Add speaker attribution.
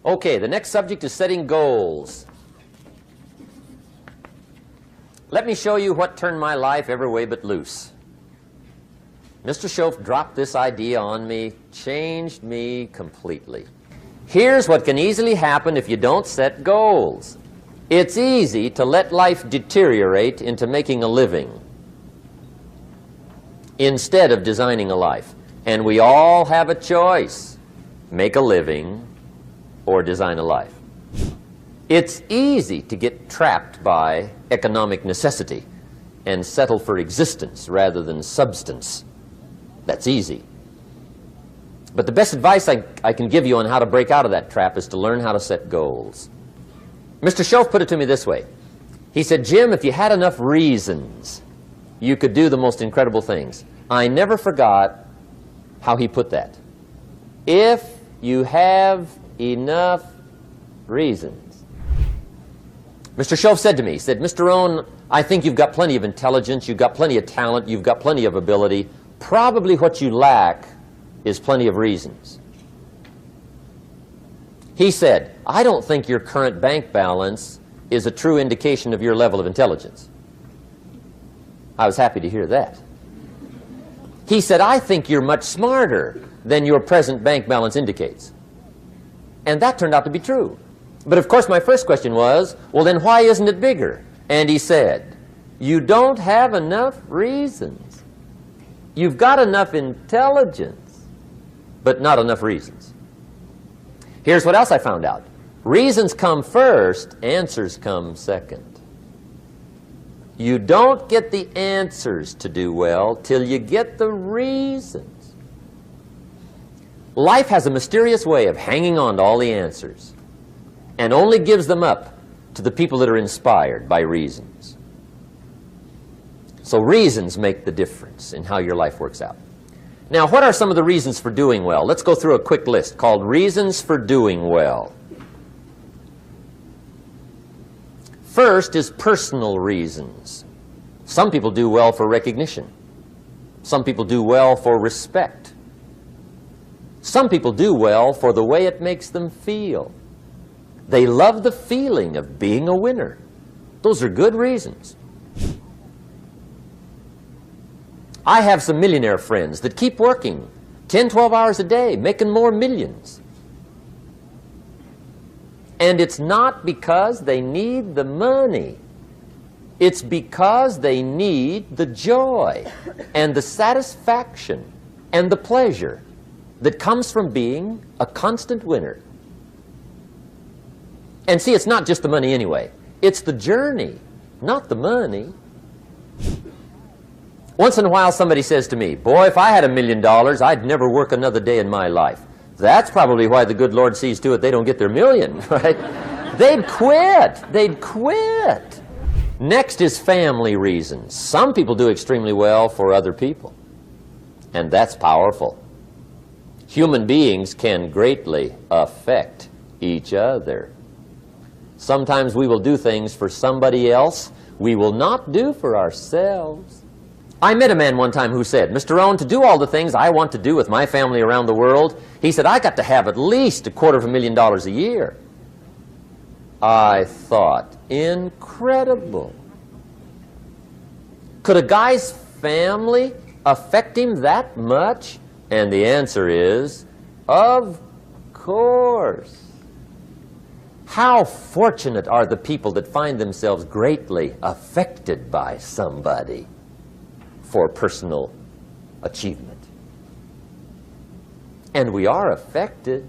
Speaker 1: Okay, the next subject is setting goals. Let me show you what turned my life every way but loose. Mr. Schoaf dropped this idea on me, changed me completely. Here's what can easily happen if you don't set goals. It's easy to let life deteriorate into making a living instead of designing a life. And we all have a choice: make a living or design a life. It's easy to get trapped by economic necessity and settle for existence rather than substance. That's easy. But the best advice I can give you on how to break out of that trap is to learn how to set goals. Mr. Schoaf put it to me this way. He said, Jim, if you had enough reasons, you could do the most incredible things. I never forgot how he put that. If you have enough reasons. Mr. Schoaf said to me, he said, Mr. Rohn, I think you've got plenty of intelligence, you've got plenty of talent, you've got plenty of ability. Probably what you lack is plenty of reasons. He said, I don't think your current bank balance is a true indication of your level of intelligence. I was happy to hear that. He said, I think you're much smarter than your present bank balance indicates. And that turned out to be true. But of course my first question was, well then why isn't it bigger? And he said, you don't have enough reasons. You've got enough intelligence, but not enough reasons. Here's what else I found out. Reasons come first, answers come second. You don't get the answers to do well till you get the reasons. Life has a mysterious way of hanging on to all the answers and only gives them up to the people that are inspired by reasons. So reasons make the difference in how your life works out. Now, what are some of the reasons for doing well? Let's go through a quick list called Reasons for Doing Well. First is personal reasons. Some people do well for recognition. Some people do well for respect. Some people do well for the way it makes them feel. They love the feeling of being a winner. Those are good reasons. I have some millionaire friends that keep working 10, 12 hours a day, making more millions. And it's not because they need the money. It's because they need the joy and the satisfaction and the pleasure that comes from being a constant winner. And see, it's not just the money anyway. It's the journey, not the money. Once in a while somebody says to me, boy, if I had $1 million, I'd never work another day in my life. That's probably why the good Lord sees to it they don't get their million, right? They'd quit. They'd quit. Next is family reasons. Some people do extremely well for other people, and that's powerful. Human beings can greatly affect each other. Sometimes we will do things for somebody else we will not do for ourselves. I met a man one time who said, Mr. Rohn, to do all the things I want to do with my family around the world, he said, I got to have at least $250,000 a year. I thought, incredible. Could a guy's family affect him that much? And the answer is, of course. How fortunate are the people that find themselves greatly affected by somebody for personal achievement. And we are affected.